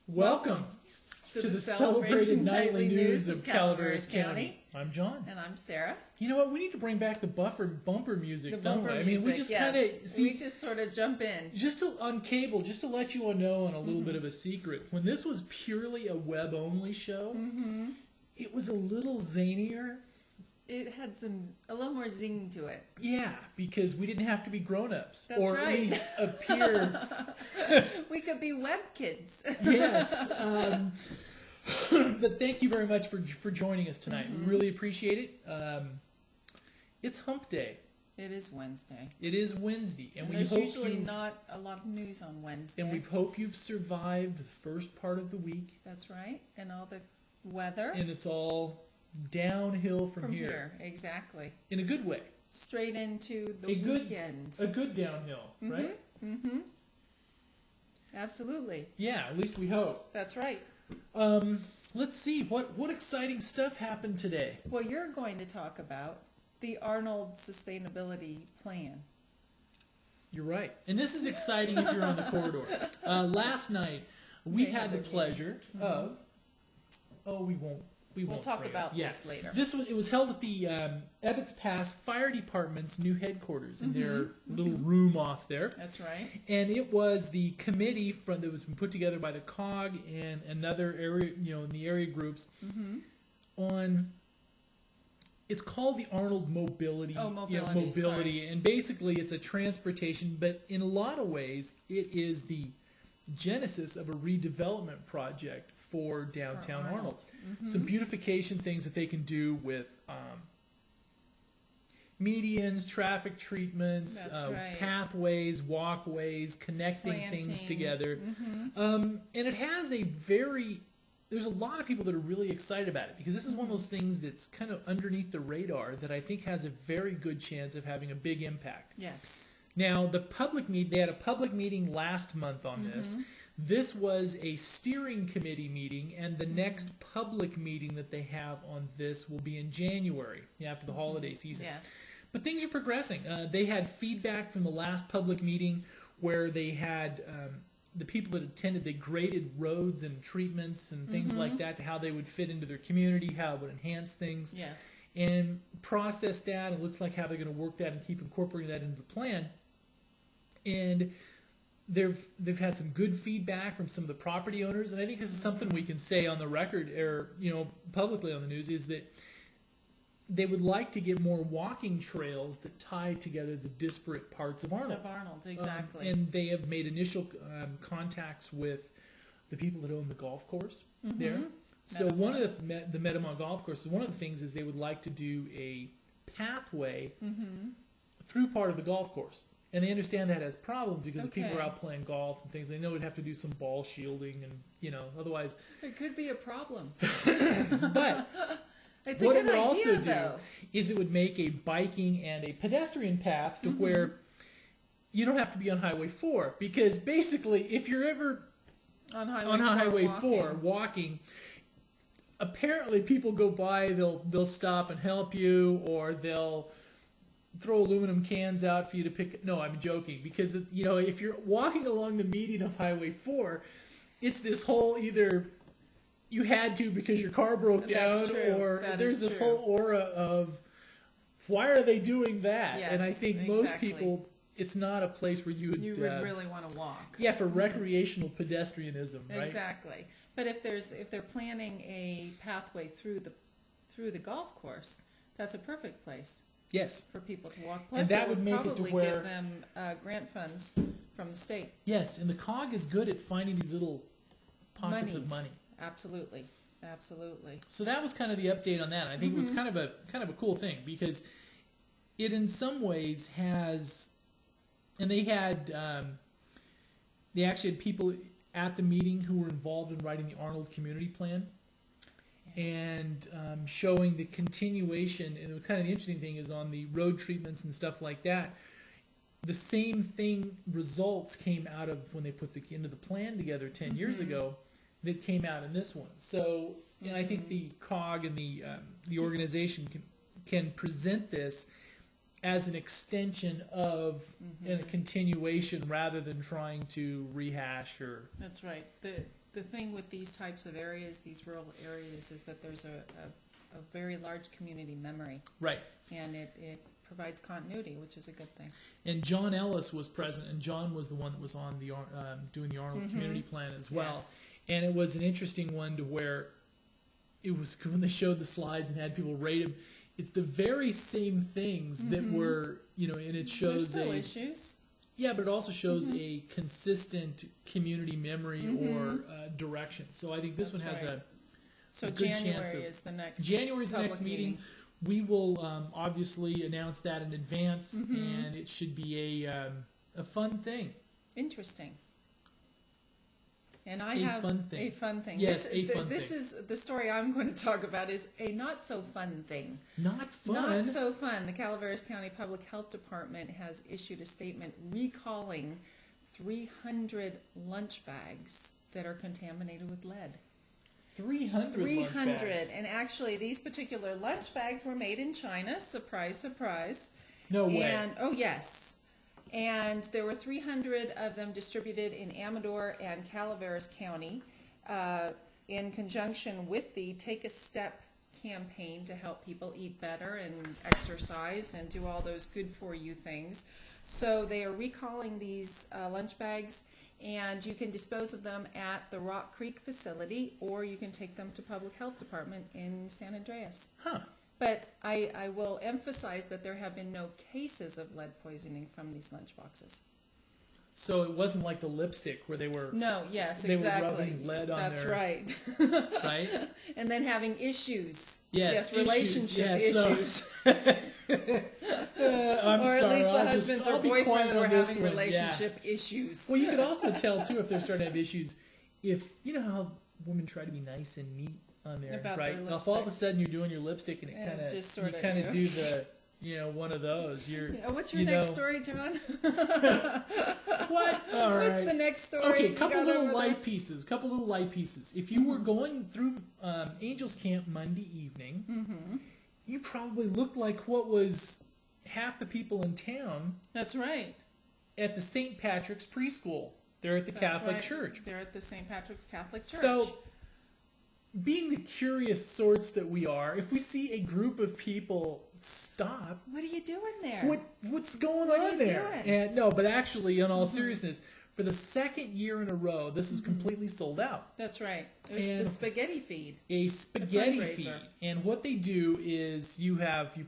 Welcome to the celebrated nightly news of Calaveras County. I'm John. And I'm Sarah. You know what? We need to bring back the bumper music, The don't bumper we? I music, mean, we just yes. kind of see. We just sort of jump in. On cable, just to let you all know on a little bit of a secret. When this was purely a web-only show, it was a little zanier. It had a little more zing to it. Yeah, because we didn't have to be grown-ups. That's or right. at least appear. We could be web kids. Yes. But thank you very much for joining us tonight. We really appreciate it. It's Hump Day. It is Wednesday. It is Wednesday, and there's usually not a lot of news on Wednesday. And we hope you've survived the first part of the week. That's right, and all the weather. And it's all downhill from here. Exactly. In a good way. Straight into the weekend. A good downhill, right? Mm-hmm. Absolutely. Yeah, at least we hope. That's right. Let's see what exciting stuff happened today. Well, you're going to talk about the Arnold Sustainability Plan. You're right. And this is exciting if you're on the corridor. Last night, we had the pleasure of... Oh, we'll talk about this later. It was held at the Ebbets Pass Fire Department's new headquarters in their little room off there. That's right. And it was the committee that was put together by the COG and another area, in the area groups on. It's called the Arnold Mobility. Oh, Mobility, sorry. And basically it's a transportation, but in a lot of ways it is the genesis of a redevelopment project for downtown Arnold. Some beautification things that they can do with medians, traffic treatments, pathways, walkways, connecting things together. And it has there's a lot of people that are really excited about it because this is one of those things that's kind of underneath the radar that I think has a very good chance of having a big impact. Yes. Now, they had a public meeting last month on this. This was a steering committee meeting, and the next public meeting that they have on this will be in January, after the holiday season. Yes. But things are progressing. They had feedback from the last public meeting where they had the people that attended, they graded roads and treatments and things like that to how they would fit into their community, how it would enhance things. Yes. And process that. It looks like how they're going to work that and keep incorporating that into the plan. And they've had some good feedback from some of the property owners, and I think this is something we can say on the record or publicly on the news is that they would like to get more walking trails that tie together the disparate parts of Arnold. Exactly. And they have made initial contacts with the people that own the golf course there. So one of the Metamont Golf Course, one of the things is they would like to do a pathway through part of the golf course. And they understand that has problems because if people are out playing golf and things, they know they'd have to do some ball shielding and, otherwise. It could be a problem. But it's what a it good would also idea, do though. is it would make a biking and a pedestrian path to where you don't have to be on Highway 4. Because basically, if you're ever on Highway 4 walking, apparently people go by, they'll stop and help you, or they'll throw aluminum cans out for you to pick. No, I'm joking, because if you're walking along the median of Highway 4, it's this whole either you had to because your car broke down, or there's this whole aura of why are they doing that? Yes, and I think most people, it's not a place where you would really want to walk. Yeah, for recreational pedestrianism, right? Exactly. But if they're planning a pathway through the golf course, that's a perfect place. Yes. For people to walk. Plus, and that it would make probably it to where give them grant funds from the state. Yes, and the COG is good at finding these little pockets of money. Absolutely. So that was kind of the update on that. I think it was kind of a cool thing because it in some ways has, and they actually had people at the meeting who were involved in writing the Arnold Community Plan. And showing the continuation, and kind of the interesting thing is on the road treatments and stuff like that, the same thing results came out of when they put into the plan together 10 years ago that came out in this one. So, and I think the COG and the organization can present this as an extension of and a continuation rather than trying to rehash or. That's right. The thing with these types of areas, these rural areas, is that there's a very large community memory. Right. And it provides continuity, which is a good thing. And John Ellis was present, and John was the one that was on the doing the Arnold Community Plan as well. Yes. And it was an interesting one to where it was when they showed the slides and had people rate them. It's the very same things that were, and it shows There's still issues. Yeah, but it also shows a consistent community memory or direction. So I think this one has a good January chance of, is the next. January's the public next meeting. We will obviously announce that in advance, and it should be a fun thing. Interesting. And I A have fun thing. a fun thing. Yes, a fun This thing. is the story I'm going to talk about is a not so fun thing. Not fun. Not so fun. The Calaveras County Public Health Department has issued a statement recalling 300 lunch bags that are contaminated with lead. 300 lunch 300. bags. And actually, these particular lunch bags were made in China. Surprise, surprise. No way. And, oh, yes. And there were 300 of them distributed in Amador and Calaveras County in conjunction with the Take a Step campaign to help people eat better and exercise and do all those good for you things. So they are recalling these lunch bags, and you can dispose of them at the Rock Creek facility, or you can take them to Public Health Department in San Andreas. Huh. But I will emphasize that there have been no cases of lead poisoning from these lunch boxes. So it wasn't like the lipstick where they were. No, yes, they exactly. were rubbing lead on That's their. right. Right. And then having issues. Yes, relationship issues. I'm Or at sorry. least the I'll husbands I'll or be quiet boyfriends on were this having one. relationship issues. Well, you could also tell too if they're starting to have issues. If you know how women try to be nice and neat on there, About right? their If all of a lipstick. sudden you're doing your lipstick and it And kind it's of just sorta, you kind you of know. do the one of those. You're What's your you next know- story, John? What? All right. What's the next story? Okay, you couple got little over light pieces. Couple little light pieces. If you were going through Angels Camp Monday evening, you probably looked like what was half the people in town That's right. at the St. Patrick's preschool. They're at the That's Catholic right. Church. They're at the St. Patrick's Catholic Church. So, being the curious sorts that we are, if we see a group of people stop, what are you doing there? what's going What are on you there? doing? And no, but actually, in all seriousness, for the second year in a row, this is completely sold out. That's right. It was And- the spaghetti feed. A spaghetti fundraiser. feed, and what they do is you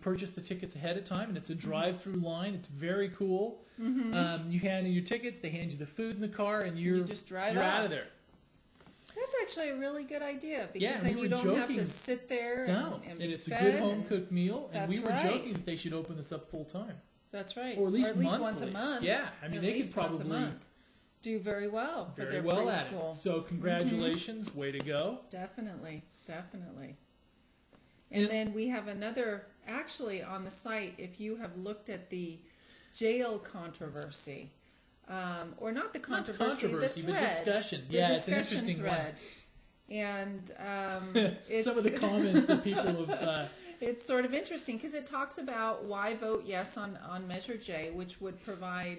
purchase the tickets ahead of time, and it's a drive-through line. It's very cool. You hand in your tickets, they hand you the food in the car, and you just drive you're off. out of there. That's actually a really good idea because Yeah, and then we you were don't have joking. to sit there No, and and be it's a fed good and- home-cooked meal, and we That's were right. joking that they should open this up full-time. That's right. Or at least once a monthly. month. Yeah, I mean, At they could least once a probably month. Do very well for very their well at preschool. it. So congratulations, way to go. Definitely, definitely. And then we have another, actually on the site, if you have looked at the jail controversy, or not the Not the controversy, controversy, the but thread. discussion. The Yeah, it's an discussion interesting one. thread. And it's, Some of the comments that people have. it's sort of interesting because it talks about why vote yes on Measure J, which would provide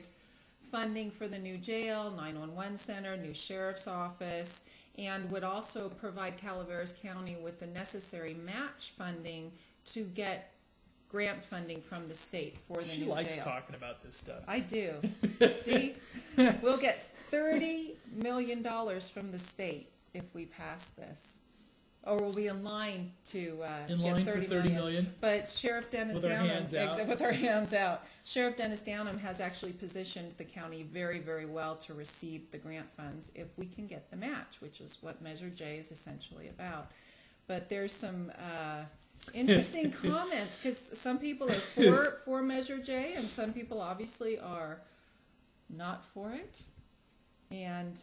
funding for the new jail, 911 center, new sheriff's office, and would also provide Calaveras County with the necessary match funding to get grant funding from the state for the She new likes jail. talking about this stuff. I do. See, we'll get $30 million from the state if we pass this. Or we'll be in line to In get line for 30 $30 million. But Sheriff Dennis With our Downham, hands out. with our hands out, Sheriff Dennis Downham has actually positioned the county very, very well to receive the grant funds if we can get the match, which is what Measure J is essentially about. But there's some interesting comments because some people are for Measure J and some people obviously are not for it. And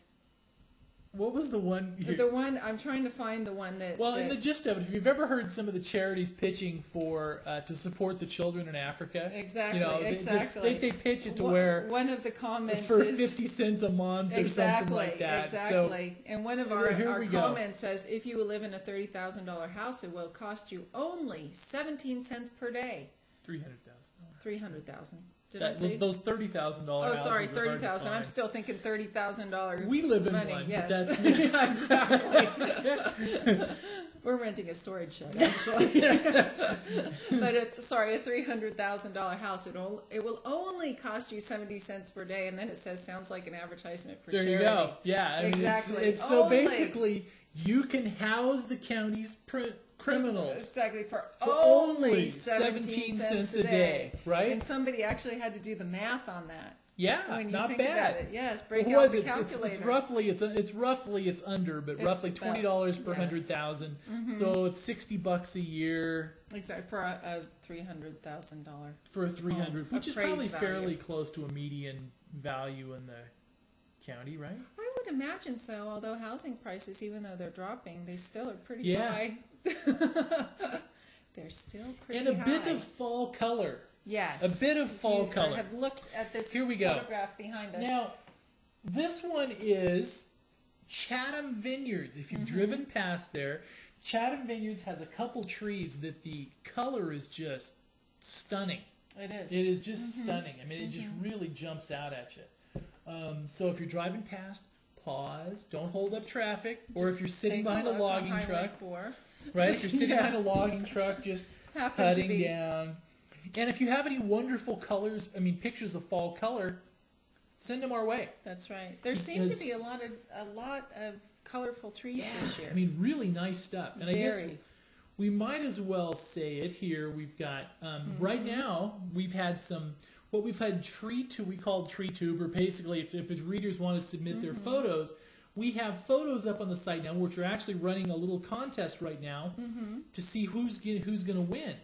What was the one? the one, I'm trying to find the one that... Well, that, in the gist of it, if you've ever heard some of the charities pitching for to support the children in Africa, Exactly, you know, exactly. they pitch it to one, where one of the comments for is 50 cents a month or something like that. Exactly. And one of Here our we go. comments says, if you live in a $30,000 house, it will cost you only 17 cents per day. So $300,000. 300,000. Did I say? Those $30,000 Oh, houses sorry, are hard to 30,000. I'm find. still thinking $30,000. We live in money. one, Yes. but that's me. Yeah, exactly. We're renting a storage shed, actually. But a $300,000 house. It will only cost you 70 cents per day, and then it says sounds like an advertisement for charity. There you go. Yeah, I mean, Exactly. it's so Only. basically you can house the county's criminals Exactly, for only 17 cents a day, right? And somebody actually had to do the math on that. Yeah, When you not think bad. about it. Yes, break What out was the it? calculator. It's under, but It's roughly about- $20 per yes. 100,000. So it's $60 a year Exactly, for a $300,000. for a 300, which is probably appraised fairly value. close to a median value in the county, right? I would imagine so, although housing prices, even though they're dropping, they still are pretty Yeah. high. They're still pretty And a high. bit of fall color. Yes. a bit of fall If you color. have looked at this Here we go. photograph behind us. Now, this one is Chatham Vineyards. If you've driven past there, Chatham Vineyards has a couple trees that the color is just stunning. It is. It is just stunning. I mean, it just really jumps out at you. So if you're driving past, pause. Don't hold up traffic. Or if you're sitting Take behind a look on logging Highway truck, 4. right? If you're sitting behind a Yes. logging truck, just Happen to cutting be. down. And if you have any wonderful colors, I mean, pictures of fall color, send them our way. That's right. There seem to Because- be a lot of colorful trees this year. I mean, really nice stuff. And I guess Very. we might as well say it here. We've got, right now, we've had we called tree tube, or basically if its readers want to submit their photos, we have photos up on the site now, which are actually running a little contest right now to see who's going to win.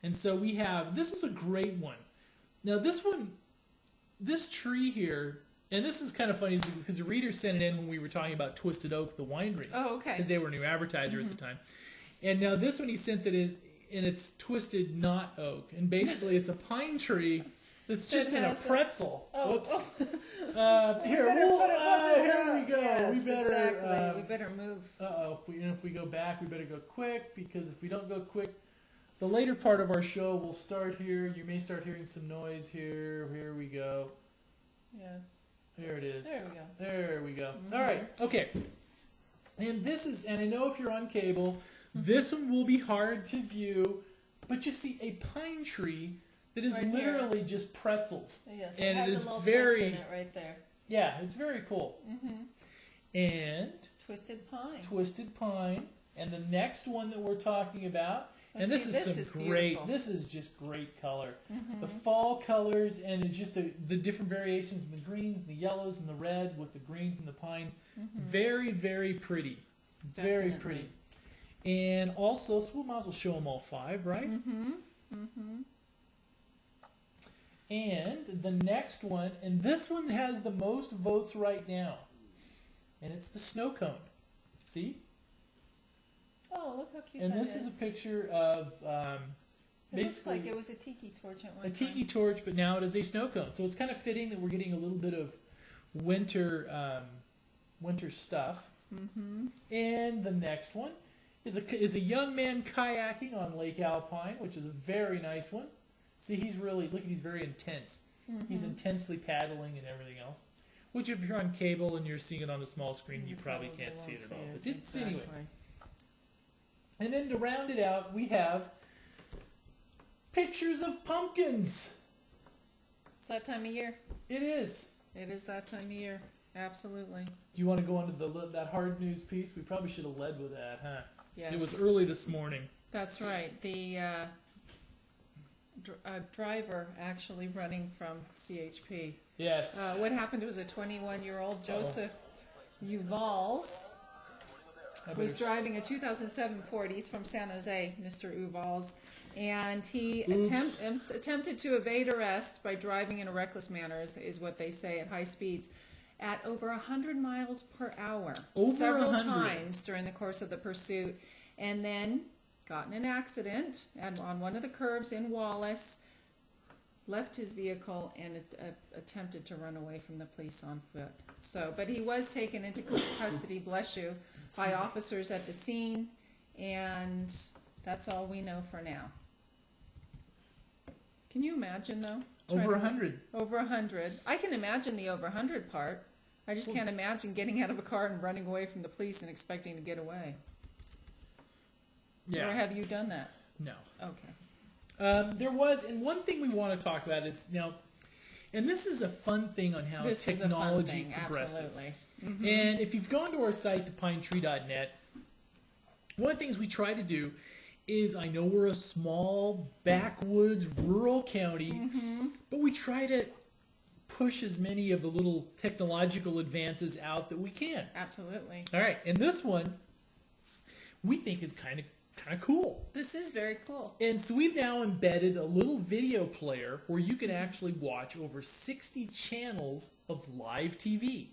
And so we have, this is a great one. Now this tree here, and this is kind of funny because the reader sent it in when we were talking about Twisted Oak, the winery. Oh, okay. Because they were a new advertiser at the time. And now this one he sent that and it's Twisted Knot Oak. And basically it's a pine tree that's just in a has a- pretzel. Oh, Whoops. oh. Here, here we go. Yes, we better, exactly. We better move. if we go back, we better go quick, because if we don't go quick, the later part of our show will start here. You may start hearing some noise here. Here we go. Yes. There it is. There we go. There we go. All right. Okay. And I know if you're on cable, this one will be hard to view, but you see a pine tree that is Right here. literally just pretzeled. Yes, And it has it is a little very- twist in it right there. Yeah, it's very cool. And Twisted pine. Twisted Pine. And the next one that we're talking about, Oh, and this see, is this some is great, beautiful. this is just great color. The fall colors, and it's just the different variations in the greens, the yellows, and the red with the green from the pine. Very, very pretty. Very Definitely. pretty. And also, so we might as well show them all five, right? And the next one, and this one has the most votes right now, and it's the snow cone. See? Oh, look how cute And that this is a picture of It looks like basically it was a tiki torch at one a tiki time. torch, but now it is a snow cone. So it's kind of fitting that we're getting a little bit of winter stuff. And the next one is a young man kayaking on Lake Alpine, which is a very nice one. See, he's very intense. He's intensely paddling and everything else. Which, if you're on cable and you're seeing it on a small screen, you probably can't see it at all. But it's anyway. And then to round it out, we have pictures of pumpkins. It's that time of year. It is. It is that time of year. Absolutely. Do you want to go on to that hard news piece? We probably should have led with that, huh? Yes. It was early this morning. That's right. The driver actually running from CHP. Yes. What happened was a 21-year-old Joseph Uvals was driving a 2007 Ford. He's from San Jose, Mr. Uvals, and he attempted to evade arrest by driving in a reckless manner, is what they say, at high speeds, at over 100 miles per hour, several 100. times during the course of the pursuit, and then got in an accident on one of the curves in Wallace, left his vehicle, and attempted to run away from the police on foot. But he was taken into custody, bless you, by officers at the scene, and that's all we know for now. Can you imagine, though? Over 100. Over 100. I can imagine the over 100 part. I just can't imagine getting out of a car and running away from the police and expecting to get away. Yeah. Or have you done that? No. Okay. There was, and one thing we want to talk about is, and this is a fun thing on how technology progresses. Absolutely. And if you've gone to our site, thepinetree.net, one of the things we try to do is, I know we're a small, backwoods, rural county, but we try to push as many of the little technological advances out that we can. Absolutely. All right, and this one we think is kind of cool. This is very cool. And so we've now embedded a little video player where you can actually watch over 60 channels of live TV.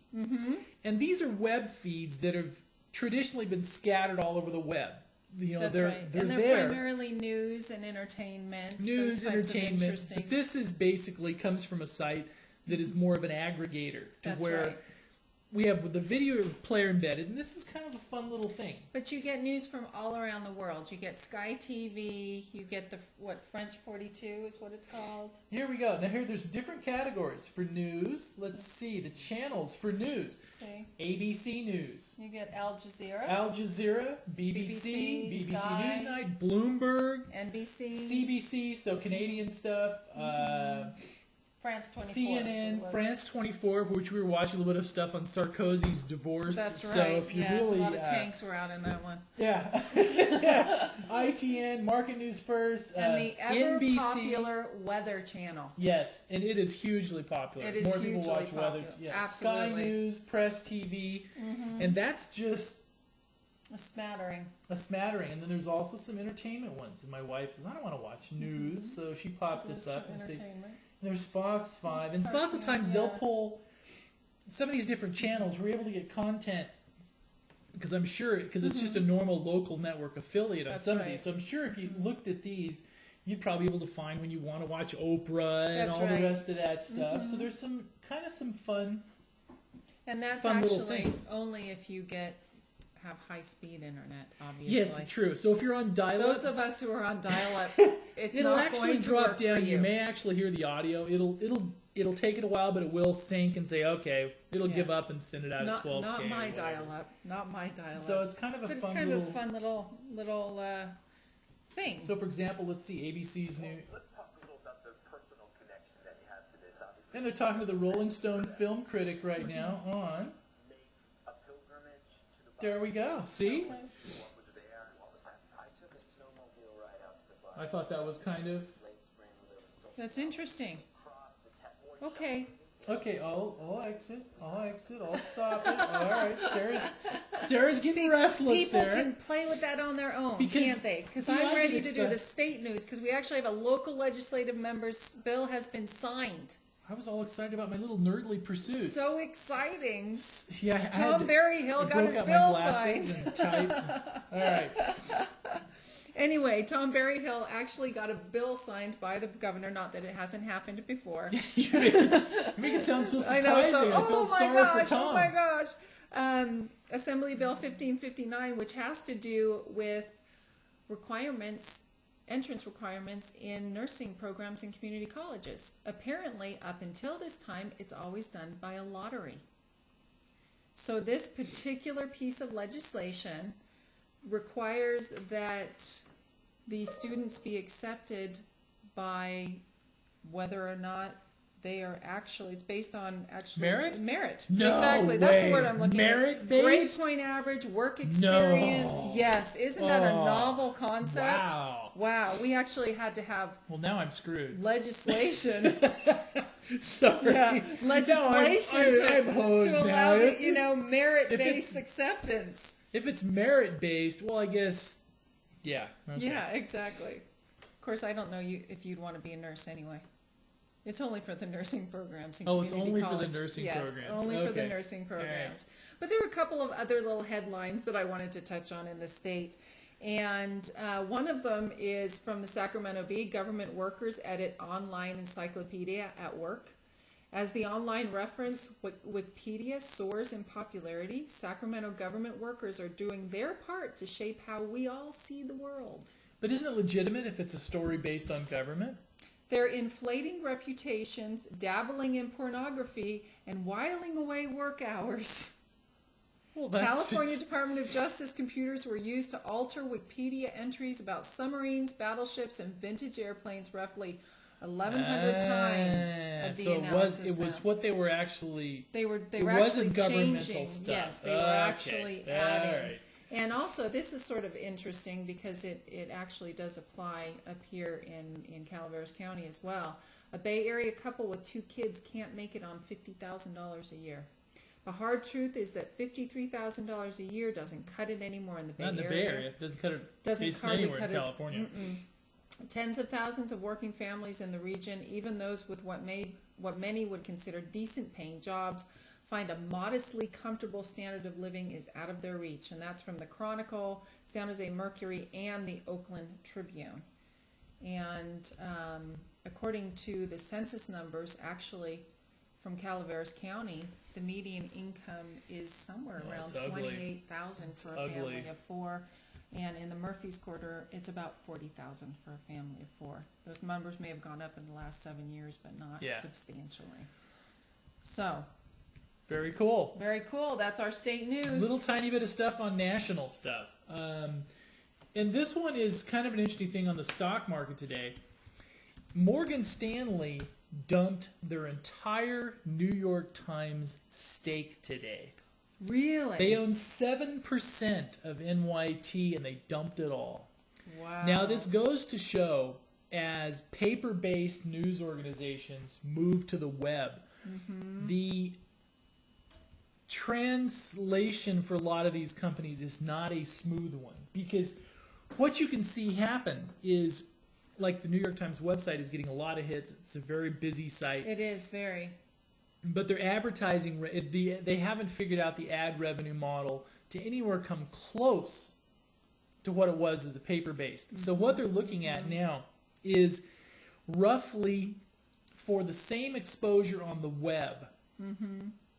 And these are web feeds that have traditionally been scattered all over the web. That's right. And they're there. Primarily news and entertainment. News, those types of entertainment. interesting. But this is basically comes from a site that is more of an aggregator to That's where right. we have the video player embedded, and this is kind of a fun little thing. But you get news from all around the world. You get Sky TV. You get French 42 is what it's called. Here we go. Now there's different categories for news. Let's see the channels for news. See. ABC News. You get Al Jazeera. Al Jazeera, BBC Sky, Newsnight, Bloomberg, NBC. CBC, so Canadian stuff, France 24. CNN, France 24, which we were watching a little bit of stuff on Sarkozy's divorce. That's right. So if you really, a lot of tanks were out in that one. Yeah. Yeah. ITN, Market News First, And the ever NBC. popular Weather Channel. Yes, and it is hugely popular. It is More hugely people watch popular. weather. Yeah. Absolutely. Sky News, Press TV, and that's just A smattering. a smattering. And then there's also some entertainment ones. And my wife says, I don't want to watch news, so she popped this up and said, there's Fox 5, and lots of times they'll pull some of these different channels. We're able to get content because I'm sure it's just a normal local network affiliate on That's some of right. these. So I'm sure if you looked at these, you'd probably be able to find when you want to watch Oprah and That's all right. the rest of that stuff. So there's some fun. And that's fun little actually things. only if you have high-speed internet, obviously. Yes, true. So if you're on dial-up, Those of us who are on dial-up, it'll not actually going to drop work down. for You may actually hear the audio. It'll take it a while, but it will sync and say, okay, it'll give up and send it out at 12K. Not my dial-up. Not my dial-up. So it's kind of a but fun it's kind little... of a fun little thing. So, for example, let's see ABC's new... Let's talk a little about the personal connection that you have to this, obviously. And they're talking to the Rolling Stone film critic right now on... Make a pilgrimage to the bus. There we go. See? What was there? What was happening? I took a snowmobile ride out to the bus. I thought that was kind of... Late spring when there was still That's snow. interesting. Across the Okay. Okay, I'll exit. I'll stop it. All right, Sarah's getting restless People there. can play with that on their own, Because- can't they? Because see, I'm I ready get to do excited. the state news, because we actually have a local legislative member's bill has been signed. I was all excited about my little nerdly pursuits. So exciting. Yeah, I had Tom to- Berryhill I got broke his out my bill glasses signed. and typed. All right. Anyway, Tom Berryhill actually got a bill signed by the governor, not that it hasn't happened before. You make it sound so I surprising. know, so, I felt sorry for Tom. oh my gosh. Assembly Bill 1559, which has to do with entrance requirements in nursing programs in community colleges. Apparently, up until this time, it's always done by a lottery. So this particular piece of legislation requires that the students be accepted by whether or not they are actually, it's based on actually Merit? Merit. No exactly. That's the way. word I'm looking at. Merit-based? Grade point average, work experience. No. Yes. Isn't that a Oh. novel concept? Wow. Wow. We actually had to have Well, now I'm screwed. legislation. Sorry. Yeah, legislation I'm hosed to now. allow the, It's just- merit-based acceptance. If it's merit-based, well, I guess, yeah. Okay. Yeah, exactly. Of course, I don't know if you'd want to be a nurse anyway. It's only for the nursing programs in Oh, it's community only for the college. nursing yes, programs. only for the Okay. nursing All right. programs. But there were a couple of other little headlines that I wanted to touch on in the state. And one of them is from the Sacramento Bee. Government workers edit online encyclopedia at work. As the online reference, Wikipedia soars in popularity. Sacramento government workers are doing their part to shape how we all see the world. But isn't it legitimate if it's a story based on government? They're inflating reputations, dabbling in pornography, and whiling away work hours. Well, that's California just- Department of Justice computers were used to alter Wikipedia entries about submarines, battleships, and vintage airplanes roughly 1,100 times of the so analysis it was found. what they were actually. They were it actually wasn't governmental changing. stuff. Yes, they were Okay. actually adding. All right. And also, this is sort of interesting because it actually does apply up here in Calaveras County as well. A Bay Area couple with 2 kids can't make it on $50,000 a year. The hard truth is that $53,000 a year doesn't cut it anymore in the Bay Not in Area. the Bay Area. It doesn't cut it Doesn't basically hardly anywhere cut in it. California. Tens of thousands of working families in the region, even those with what many would consider decent paying jobs, find a modestly comfortable standard of living is out of their reach. And that's from the Chronicle, San Jose Mercury, and the Oakland Tribune. And according to the census numbers, actually from Calaveras County, the median income is somewhere Oh, around it's ugly. $28,000 for a It's family ugly. of 4. And in the Murphy's Quarter, it's about $40,000 for a family of 4. Those numbers may have gone up in the last 7 years, but not Yeah. substantially. So, Very cool. very cool. That's our state news. Little tiny bit of stuff on national stuff. And this one is kind of an interesting thing on the stock market today. Morgan Stanley dumped their entire New York Times stake today. Really? They own 7% of NYT and they dumped it all. Wow. Now, this goes to show as paper-based news organizations move to the web, the translation for a lot of these companies is not a smooth one, because what you can see happen is, like, the New York Times website is getting a lot of hits. It's a very busy site. It is very. But their advertising, they haven't figured out the ad revenue model to anywhere come close to what it was as a paper-based. So what they're looking at now is roughly for the same exposure on the web,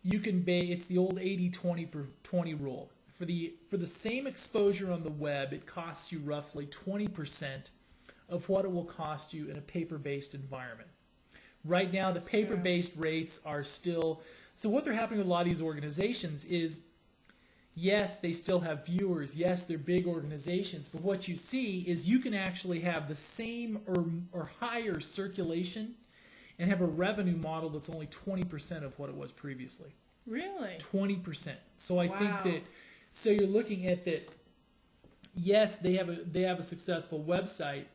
you can it's the old 80-20 rule. For the same exposure on the web, it costs you roughly 20% of what it will cost you in a paper-based environment. Right now, the paper-based rates are still... So what they're happening with a lot of these organizations is, yes, they still have viewers. Yes, they're big organizations. But what you see is you can actually have the same or higher circulation and have a revenue model that's only 20% of what it was previously. Really? 20%. So I think Wow. that... So you're looking at that, yes, they have a successful website,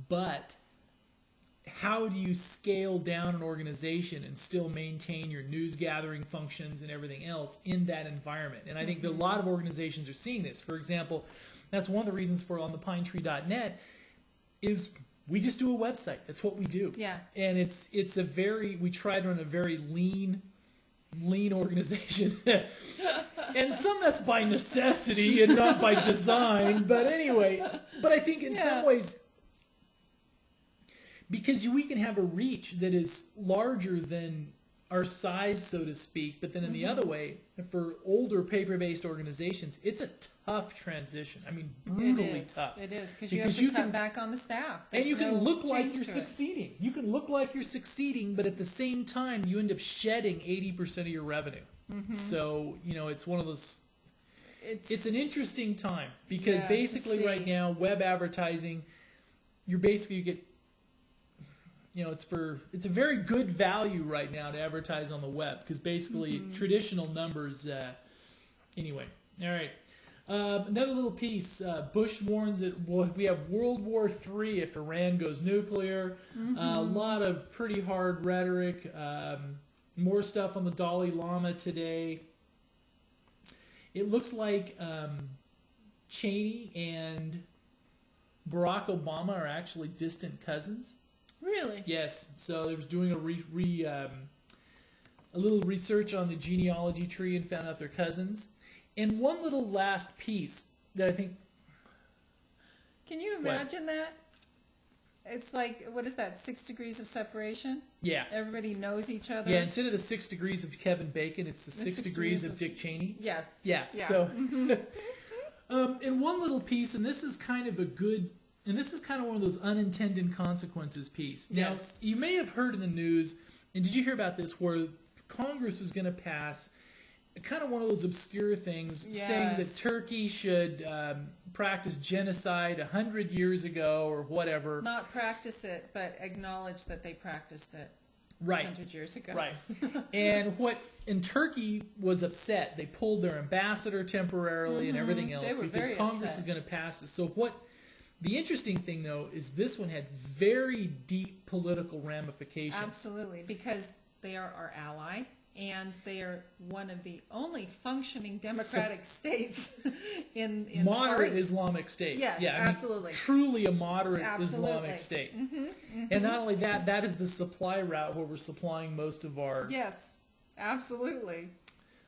but... how do you scale down an organization and still maintain your news gathering functions and everything else in that environment? And I think that a lot of organizations are seeing this. For example, that's one of the reasons for on the pinetree.net is we just do a website. That's what we do. Yeah. And we try to run a very lean organization. And some that's by necessity and not by design. But anyway, but I think in some ways, because we can have a reach that is larger than our size, so to speak, but then in the other way, for older paper-based organizations, it's a tough transition. I mean, brutally tough. It is, because you have Because to you cut can- back on the staff. And you can look like change you're to it. succeeding. You can look like you're succeeding, but at the same time, you end up shedding 80% of your revenue. So, it's one of those... It's an interesting time, because Yeah, basically to right see. now, web advertising, you get... it's a very good value right now to advertise on the web, because basically traditional numbers. Anyway, all right. Another little piece. Bush warns that we have World War III if Iran goes nuclear. A lot of pretty hard rhetoric. More stuff on the Dalai Lama today. It looks like Cheney and Barack Obama are actually distant cousins. Really? Yes, so they was doing a little research on the genealogy tree and found out they're cousins. And one little last piece that I think... Can you imagine that? It's like, what is that, 6 degrees of separation? Yeah. Everybody knows each other? Yeah, instead of the 6 degrees of Kevin Bacon, it's the 6 degrees of Dick Cheney. Yes. Yeah, Yeah. so... and one little piece, and this is kind of a good and this is kind of one of those unintended consequences piece. Now, Yes. you may have heard in the news, and did you hear about this, where Congress was going to pass kind of one of those obscure things saying that Yes. Turkey should practice genocide 100 years ago or whatever. Not practice it, but acknowledge that they practiced it Right. 100 years ago. Right. And Turkey was upset. They pulled their ambassador temporarily and everything else They were because very Congress upset. is going to pass this. So the interesting thing though is this one had very deep political ramifications. Absolutely, because they are our ally, and they are one of the only functioning democratic states in Moderate Far East. Islamic state. Yes, yeah, I mean, absolutely. truly a moderate Absolutely. Islamic state. And not only that, that is the supply route where we're supplying most of our. Yes, absolutely.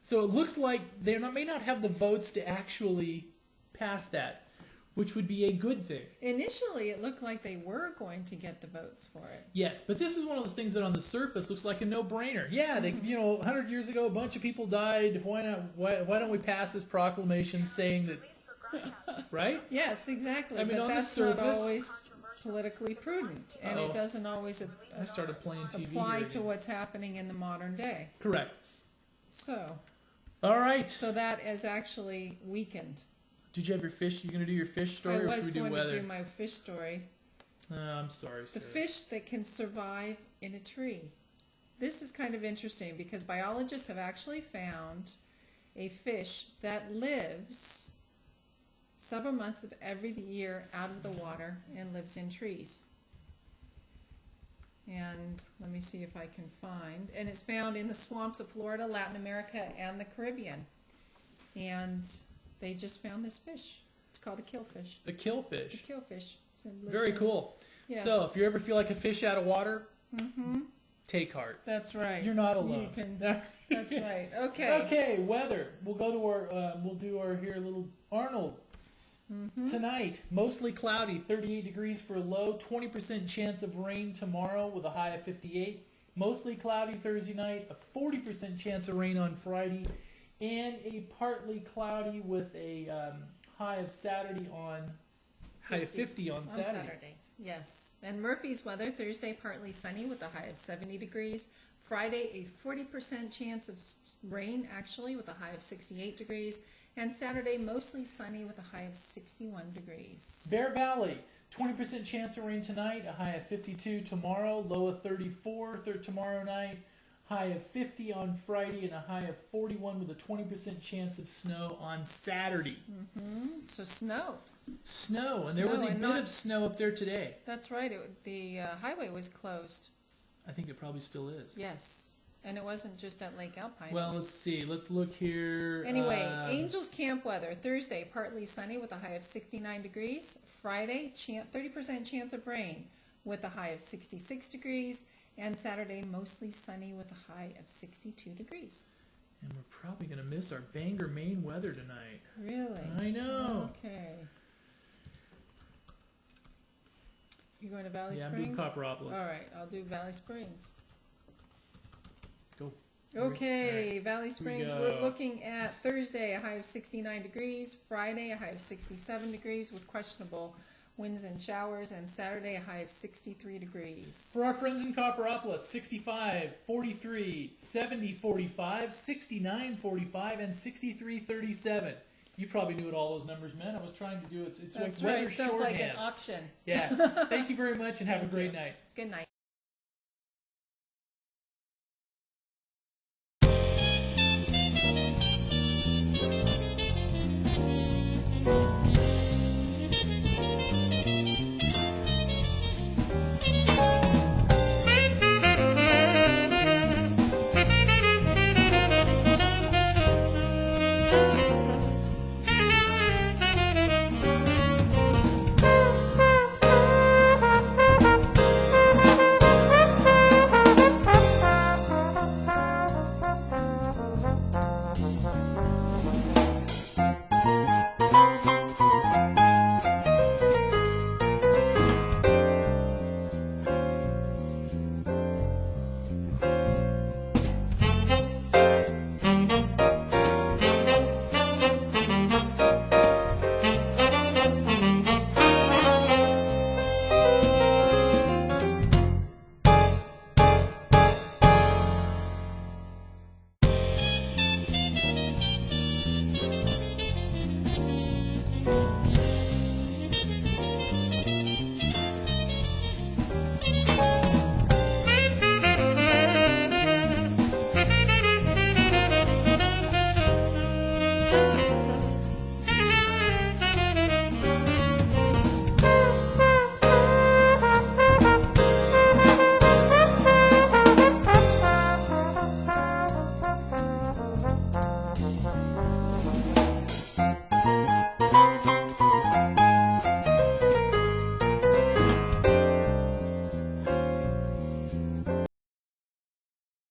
So it looks like they may not have the votes to actually pass that, which would be a good thing. Initially, it looked like they were going to get the votes for it. Yes, but this is one of those things that on the surface looks like a no-brainer. Yeah, 100 years ago, a bunch of people died. Why not? Why don't we pass this proclamation saying that? Right? Yes, exactly. I mean, but on the that's not surface- always politically prudent, and Uh-oh. it doesn't always I started playing TV apply here to again. what's happening in the modern day. Correct. So, All right. so that is actually weakened. Did you have your fish? You gonna do your fish story, I or was should we do going weather? to do my fish story. I'm sorry, The Sarah. fish that can survive in a tree. This is kind of interesting because biologists have actually found a fish that lives several months of every year out of the water and lives in trees. And let me see if I can find. And it's found in the swamps of Florida, Latin America, and the Caribbean. And they just found this fish. It's called a killfish. A A killfish. killfish. So it lives Very in- cool. Yes. So if you ever feel like a fish out of water, take heart. That's right. You're not alone. You can, that's right. Okay. Okay, weather. We'll go to our. We'll do our here little Arnold. Tonight, mostly cloudy, 38 degrees for a low, 20% chance of rain tomorrow with a high of 58. Mostly cloudy Thursday night, a 40% chance of rain on Friday, and a partly cloudy with a high of 50 on Saturday. Yes. And Murphy's weather, Thursday partly sunny with a high of 70 degrees. Friday, a 40% chance of rain, actually, with a high of 68 degrees. And Saturday, mostly sunny with a high of 61 degrees. Bear Valley, 20% chance of rain tonight, a high of 52 tomorrow, low of 34 tomorrow night, high of 50 on Friday, and a high of 41 with a 20% chance of snow on Saturday. So snow. Snow, and there was Snow a and bit not- of snow up there today. That's right. The highway was closed. I think it probably still is. Yes. And it wasn't just at Lake Alpine. Well, let's see. Let's look here. Anyway, Angels Camp weather. Thursday, partly sunny with a high of 69 degrees. Friday, 30% chance of rain with a high of 66 degrees. And Saturday, mostly sunny with a high of 62 degrees. And we're probably going to miss our Bangor, Maine weather tonight. Really? I know. Okay. You going to Valley Yeah, I'm Springs? doing Copperopolis. All right, I'll do Valley Springs. Go. Okay, Valley Springs, go. we're looking at Thursday, a high of 69 degrees, Friday, a high of 67 degrees with questionable winds and showers, and Saturday, a high of 63 degrees. For our friends in Copperopolis, 65, 43, 70, 45, 69, 45, and 63, 37. You probably knew what all those numbers meant. I was trying to do it. It's That's like right, weather sounds like an shorthand. auction. Yeah. Thank you very much and have a great night. Good night.